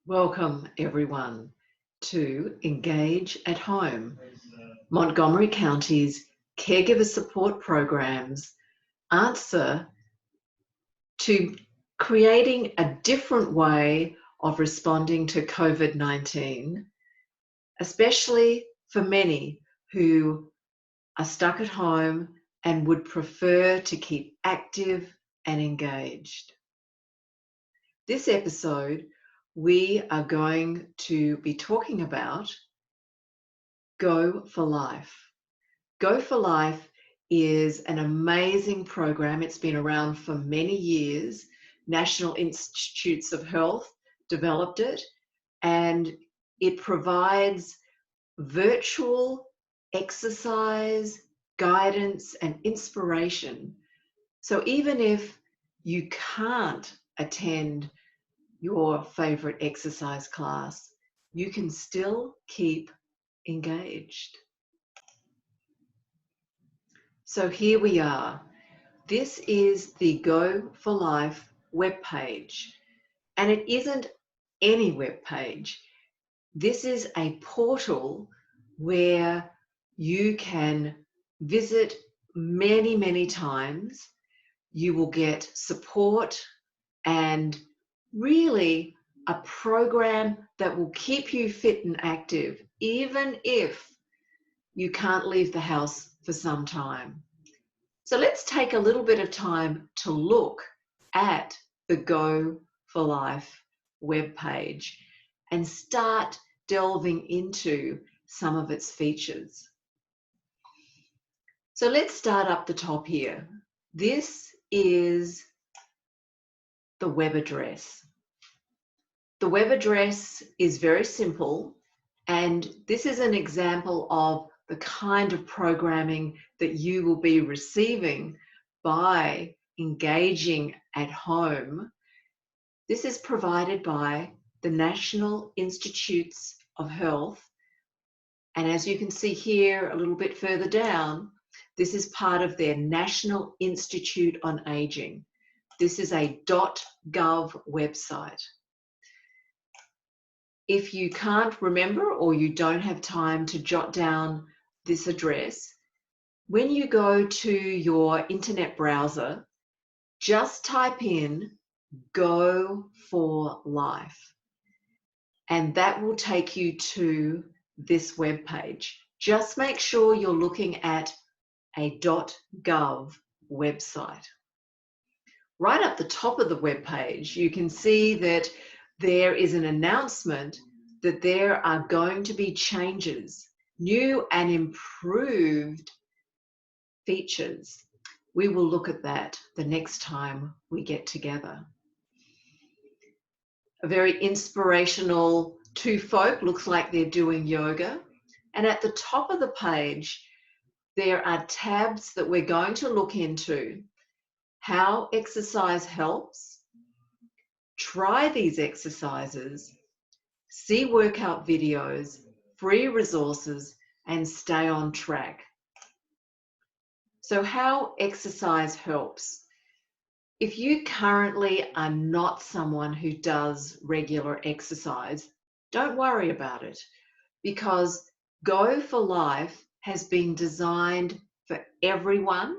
Welcome, everyone, to Engage at Home, Montgomery County's caregiver support programs answer to creating a different way of responding to COVID-19, especially for many who are stuck at home and would prefer to keep active and engaged. This episode, we are going to be talking about Go4Life. Go4Life is an amazing program. It's been around for many years. National Institutes of Health developed it, and it provides virtual exercise, guidance, and inspiration. So even if you can't attend your favorite exercise class, you can still keep engaged. So here we are. This is the Go4Life webpage, and it isn't any webpage. This is a portal where you can visit many times. You will get support and really a program that will keep you fit and active, even if you can't leave the house for some time. So let's take a little bit of time to look at the Go4Life webpage and start delving into some of its features. So let's start up the top here. This is the web address. The web address is very simple, and this is an example of the kind of programming that you will be receiving by engaging at home. This is provided by the National Institutes of Health, and as you can see here a little bit further down, this is part of their National Institute on Aging. This is a .gov website. If you can't remember or you don't have time to jot down this address, when you go to your internet browser, just type in Go4Life, and that will take you to this web page. Just make sure you're looking at a .gov website. Right up the top of the web page, you can see that there is an announcement that there are going to be changes, new and improved features. We will look at that the next time we get together. A very inspirational two folk, looks like they're doing yoga. And at the top of the page, there are tabs that we're going to look into. How exercise helps, try these exercises, see workout videos, free resources, and stay on track. So how exercise helps. If you currently are not someone who does regular exercise, don't worry about it, because Go4Life has been designed for everyone,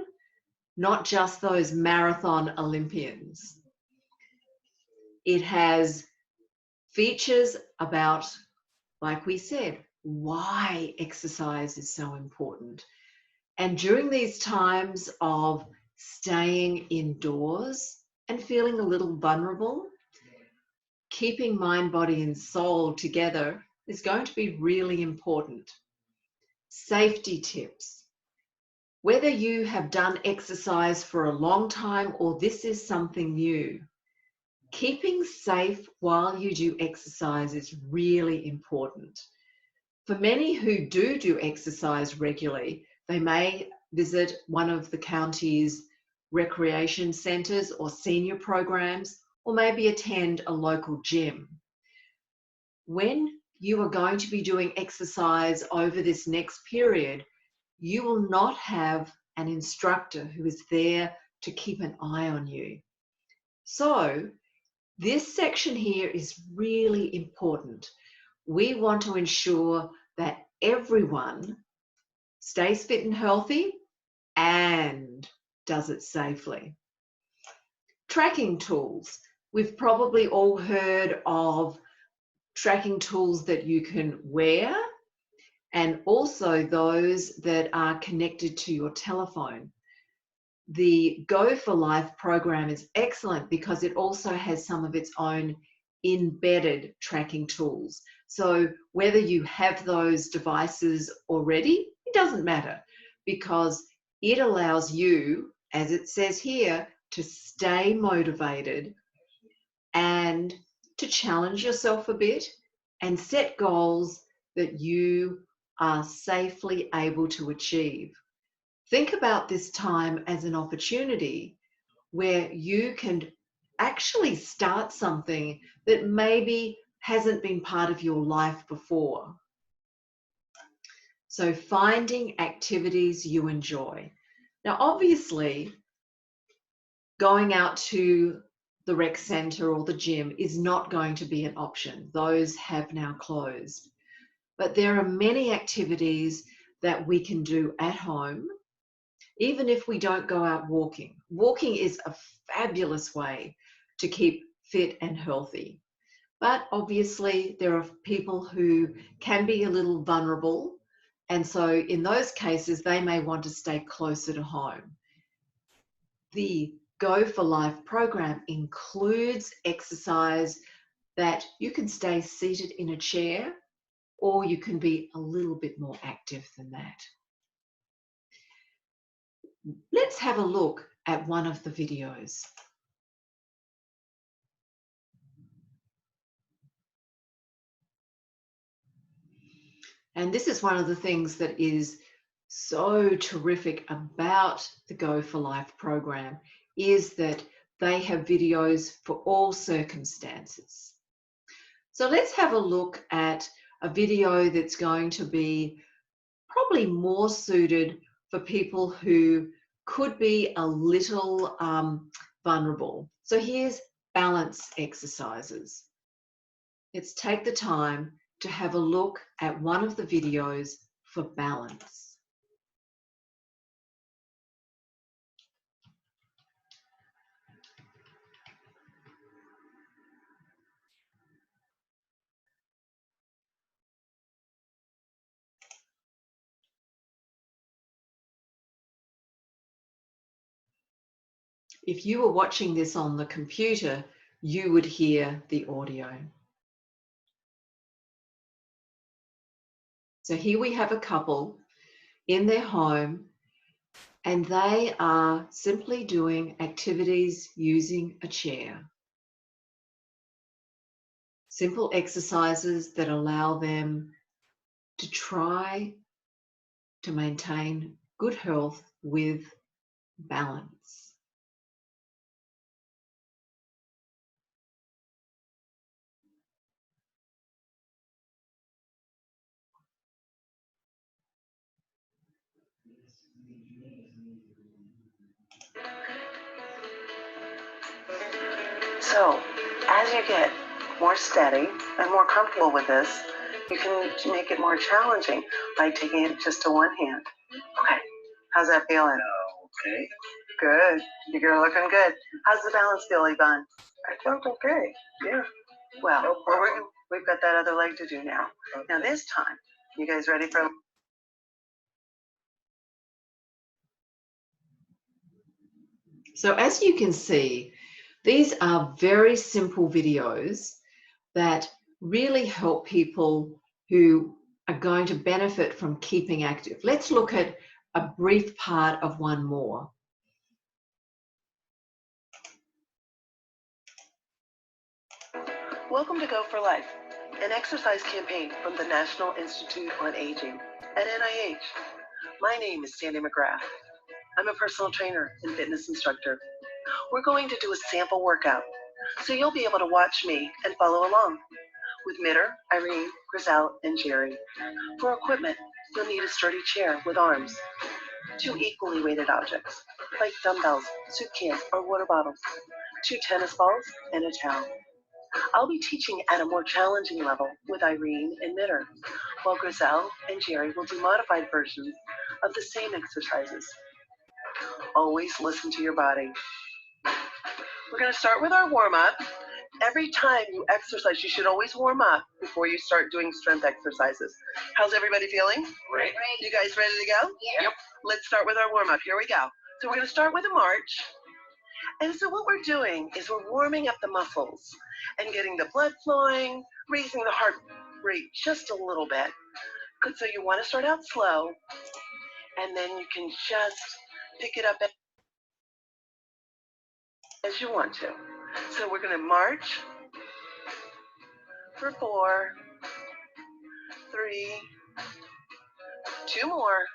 not just those marathon Olympians. It has features about, like we said, why exercise is so important. And during these times of staying indoors and feeling a little vulnerable, keeping mind, body, and soul together is going to be really important. Safety tips. Whether you have done exercise for a long time or this is something new, keeping safe while you do exercise is really important. For many who do exercise regularly, they may visit one of the county's recreation centres or senior programs, or maybe attend a local gym. When you are going to be doing exercise over this next period, you will not have an instructor who is there to keep an eye on you. So This section here is really important. We want to ensure that everyone stays fit and healthy and does it safely. Tracking tools. We've probably all heard of tracking tools that you can wear and also those that are connected to your telephone. The Go4Life program is excellent because it also has some of its own embedded tracking tools. So whether you have those devices already, it doesn't matter because it allows you, as it says here, to stay motivated and to challenge yourself a bit and set goals that you are safely able to achieve. Think about this time as an opportunity where you can actually start something that maybe hasn't been part of your life before. So finding activities you enjoy. Now, obviously, going out to the rec center or the gym is not going to be an option. Those have now closed. But there are many activities that we can do at home, even if we don't go out walking. Walking is a fabulous way to keep fit and healthy. But obviously, there are people who can be a little vulnerable. And so in those cases, they may want to stay closer to home. The Go4Life program includes exercise that you can stay seated in a chair, or you can be a little bit more active than that. Let's have a look at one of the videos. And this is one of the things that is so terrific about the Go4Life program is that they have videos for all circumstances. So let's have a look at a video that's going to be probably more suited for people who could be a little vulnerable. So here's balance exercises. Let's take the time to have a look at one of the videos for balance. If you were watching this on the computer, you would hear the audio. So here we have a couple in their home, and they are simply doing activities using a chair. Simple exercises that allow them to try to maintain good health with balance. So, as you get more steady and more comfortable with this, you can make it more challenging by taking it just to one hand. Okay, how's that feeling? Okay. Good. You're looking good. How's the balance feel, Yvonne? I felt okay. Yeah. Well, No problem. we've got that other leg to do now. Okay. Now this time, you guys ready for... So as you can see, these are very simple videos that really help people who are going to benefit from keeping active. Let's look at a brief part of one more. Welcome to Go4Life, an exercise campaign from the National Institute on Aging at NIH. My name is Sandy McGrath. I'm a personal trainer and fitness instructor. We're going to do a sample workout, so you'll be able to watch me and follow along. With Mitter, Irene, Griselle, and Jerry. For equipment, you'll need a sturdy chair with arms, 2 equally weighted objects, like dumbbells, soup cans, or water bottles, 2 tennis balls, and a towel. I'll be teaching at a more challenging level with Irene and Mitter, while Griselle and Jerry will do modified versions of the same exercises. Always listen to your body. We're going to start with our warm-up. Every time you exercise, you should always warm up before you start doing strength exercises. How's everybody feeling? Great. You guys ready to go? Yep. Let's start with our warm-up. Here we go. So we're going to start with a march. And so what we're doing is we're warming up the muscles and getting the blood flowing, raising the heart rate just a little bit. Good. So you want to start out slow, and then you can just pick it up as you want to. So we're going to march for 4, 3, 2 more,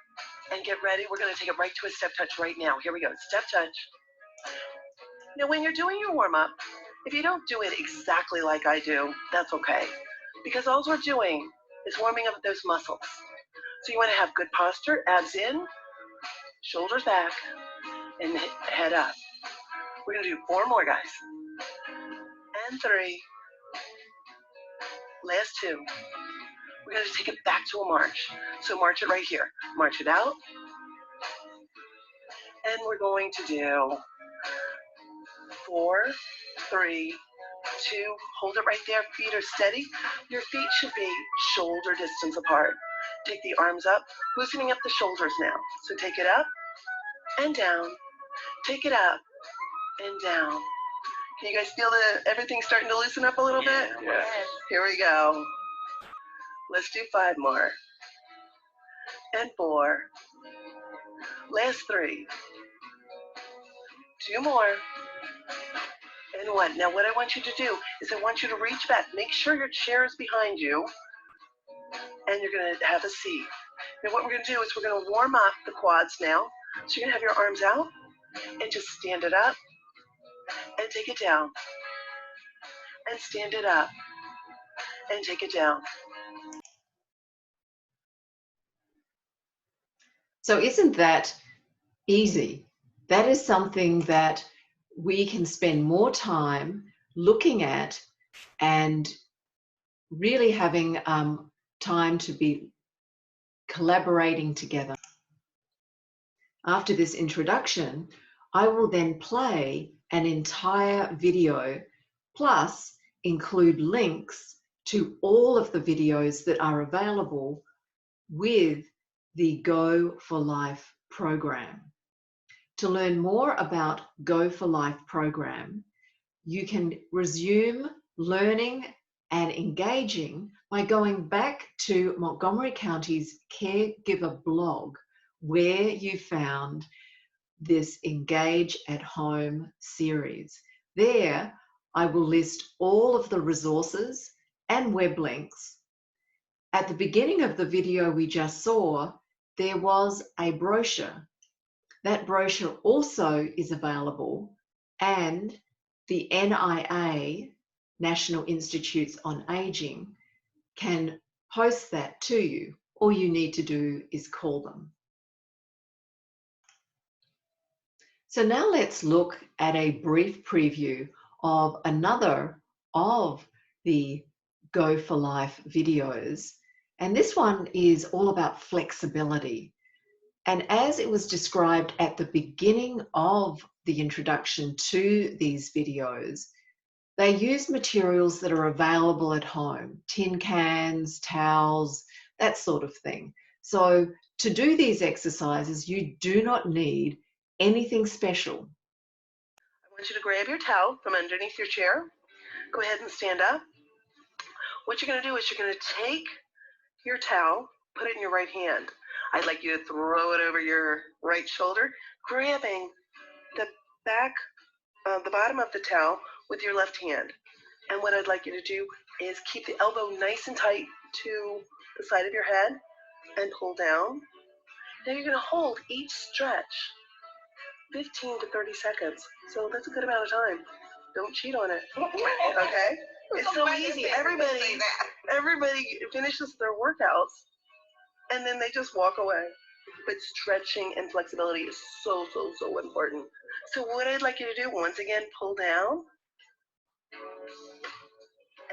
and get ready. We're going to take it right to a step touch right now. Here we go. Step touch. Now, when you're doing your warm-up, if you don't do it exactly like I do, that's okay. Because all we're doing is warming up those muscles. So you want to have good posture, abs in, shoulders back, and head up. We're going to do 4 more, guys. And 3. Last 2. We're going to take it back to a march. So march it right here. March it out. And we're going to do 4, 3, 2. Hold it right there. Feet are steady. Your feet should be shoulder distance apart. Take the arms up, loosening up the shoulders now. So take it up and down. Take it up and down. Can you guys feel that everything's starting to loosen up a little bit? Yeah. Here we go. Let's do 5 more. And 4. Last 3. 2 more. And 1. Now what I want you to do is I want you to reach back. Make sure your chair is behind you. And you're going to have a seat. Now what we're going to do is we're going to warm up the quads now. So you're going to have your arms out and just stand it up and take it down. And stand it up and take it down. So isn't that easy? That is something that we can spend more time looking at and really having time to be collaborating together. After this introduction, I will then play an entire video plus include links to all of the videos that are available with the Go4Life program. To learn more about Go4Life program, you can resume learning and engaging by going back to Montgomery County's Caregiver blog, where you found this Engage at Home series. There, I will list all of the resources and web links. At the beginning of the video we just saw, there was a brochure. That brochure also is available, and the NIA, National Institutes on Aging, can post that to you. All you need to do is call them. So now let's look at a brief preview of another of the Go4Life videos. And this one is all about flexibility. And as it was described at the beginning of the introduction to these videos, they use materials that are available at home, tin cans, towels, that sort of thing. So to do these exercises, you do not need anything special. I want you to grab your towel from underneath your chair. Go ahead and stand up. What you're going to do is you're going to take your towel, put it in your right hand. I'd like you to throw it over your right shoulder, grabbing the back, the bottom of the towel with your left hand. And what I'd like you to do is keep the elbow nice and tight to the side of your head and pull down. Now you're going to hold each stretch 15 to 30 seconds. So that's a good amount of time. Don't cheat on it. Okay? It's so easy. Everybody finishes their workouts and then they just walk away. But stretching and flexibility is so, so, so important. So what I'd like you to do, once again, pull down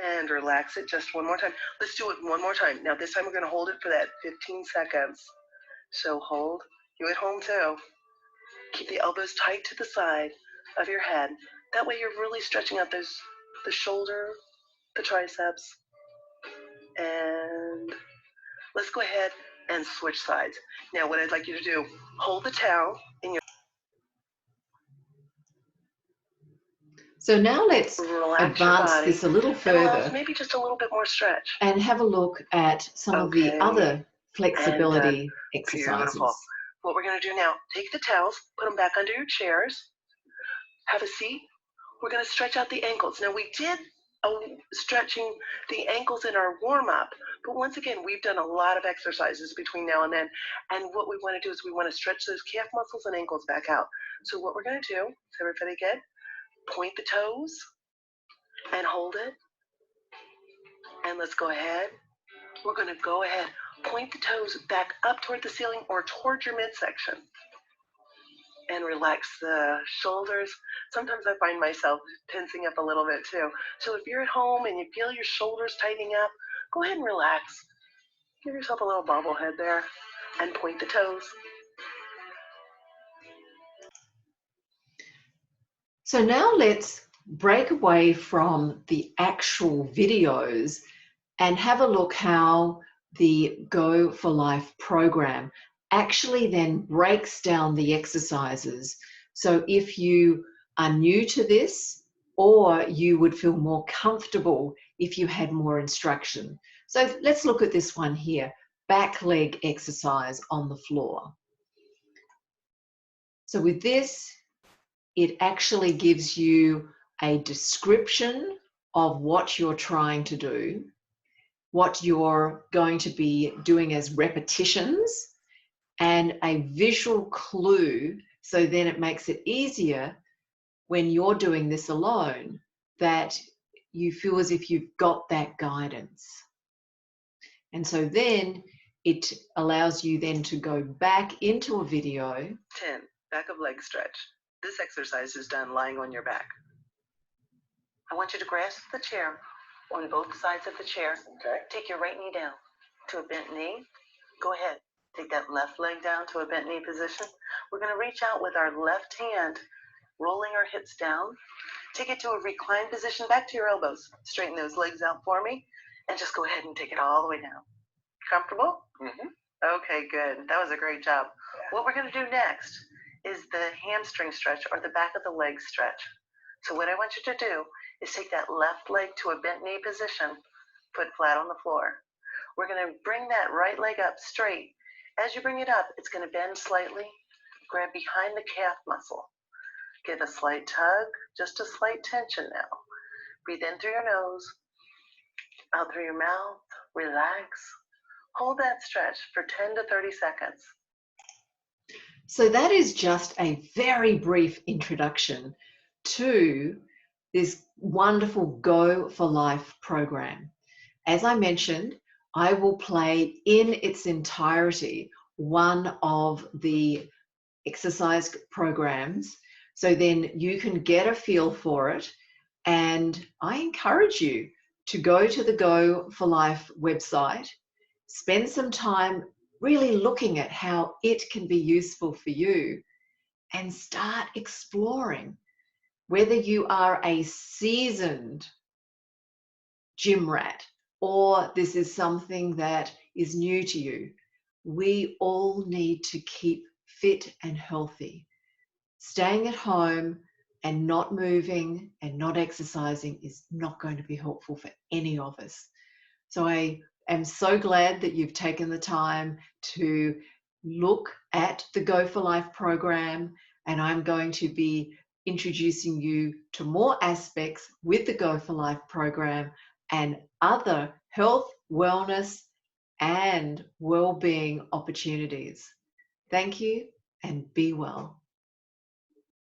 And relax it just one more time. Let's do it one more time. Now this time we're going to hold it for that 15 seconds. So hold. You at home too. Keep the elbows tight to the side of your head. That way you're really stretching out the shoulder, the triceps. And let's go ahead and switch sides. Now what I'd like you to do, hold the towel in your... So now let's Relax your advance body this a little and allow further maybe just a little bit more stretch. and have a look at some of the Okay. other flexibility And exercises. beautiful. What we're going to do now, take the towels, put them back under your chairs, have a seat. We're going to stretch out the ankles. Now we did stretching the ankles in our warm-up, but once again, we've done a lot of exercises between now and then, and what we want to do is we want to stretch those calf muscles and ankles back out. So what we're going to do, is everybody good? Point the toes and hold it, and let's go ahead. We're going to go ahead, point the toes back up toward the ceiling or toward your midsection, and relax the shoulders. Sometimes I find myself tensing up a little bit too. So if you're at home and you feel your shoulders tightening up, go ahead and relax. Give yourself a little bobblehead there and point the toes. So now let's break away from the actual videos and have a look how the Go4Life program actually then breaks down the exercises. So if you are new to this, or you would feel more comfortable if you had more instruction. So let's look at this one here, back leg exercise on the floor. So with this, it actually gives you a description of what you're trying to do, what you're going to be doing as repetitions, and a visual clue, so then it makes it easier when you're doing this alone, that you feel as if you've got that guidance. And so then it allows you then to go back into a video. 10, back of leg stretch. This exercise is done lying on your back. I want you to grasp the chair on both sides of the chair. Okay. Take your right knee down to a bent knee. Go ahead. Take that left leg down to a bent knee position. We're going to reach out with our left hand, rolling our hips down. Take it to a reclined position, back to your elbows. Straighten those legs out for me, and just go ahead and take it all the way down. Comfortable? Mm-hmm. Okay, good. That was a great job. Yeah. What we're going to do next is the hamstring stretch, or the back of the leg stretch. So what I want you to do is take that left leg to a bent knee position, foot flat on the floor. We're going to bring that right leg up straight. As you bring it up, it's going to bend slightly. Grab behind the calf muscle. Give a slight tug, just a slight tension now. Breathe in through your nose, out through your mouth, relax. Hold that stretch for 10 to 30 seconds. So that is just a very brief introduction to this wonderful Go4Life program. As I mentioned, I will play in its entirety one of the exercise programs, so then you can get a feel for it. And I encourage you to go to the Go4Life website, spend some time really looking at how it can be useful for you, and start exploring. Whether you are a seasoned gym rat or this is something that is new to you, we all need to keep fit and healthy. Staying at home and not moving and not exercising is not going to be helpful for any of us. So I am so glad that you've taken the time to look at the Go4Life program, and I'm going to be introducing you to more aspects with the Go4Life program and other health, wellness, and well-being opportunities. Thank you, and be well.